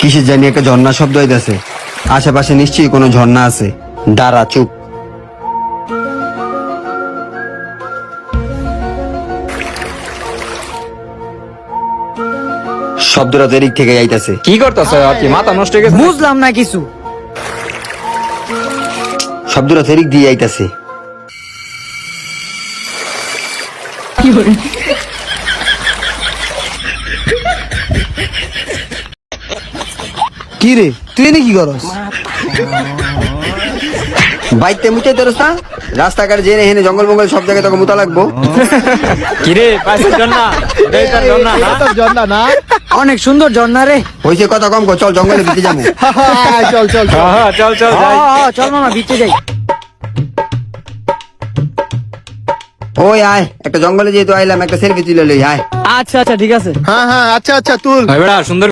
কিসের জানি একটা ঝর্ণা শব্দ হইতেছে। আশেপাশে নিশ্চয়ই কোনো ঝর্ণা আছে। দাঁড়া, চুপ। শব্দটা তো এদিক থেকে আইতাছে। কি করতেছ আর কি মাথা নষ্ট হয়ে গেছে? বুঝলাম না কিছু। শব্দটা তো এদিক দিয়ে আইতাছে। কি রে, তুই এনে কি করস? বাইতে মুচাই তোরস না? রাস্তাঘাট জেনে হেনে জঙ্গল মঙ্গল সব জায়গায় তোকে মুতা লাগবো। কিরে পাইছিস না? এটাই তার জন্য না? তোর ঝর্ণা না? অনেক সুন্দর ঝর্ণা রে। হয়েছে কথা কম কর, চল জঙ্গলে ভিতরে যাবো। চল চল চল। হ্যাঁ চল চল যাই। চল মামা, ভিতরে যাই। ওই আয়, একটা জঙ্গলে যেহেতু আইলাম, একটা সেলফি তুলে লই আয়। আচ্ছা আচ্ছা, ঠিক আছে। হ্যাঁ হ্যাঁ, আচ্ছা আচ্ছা তুল। ভাই বেড়া সুন্দর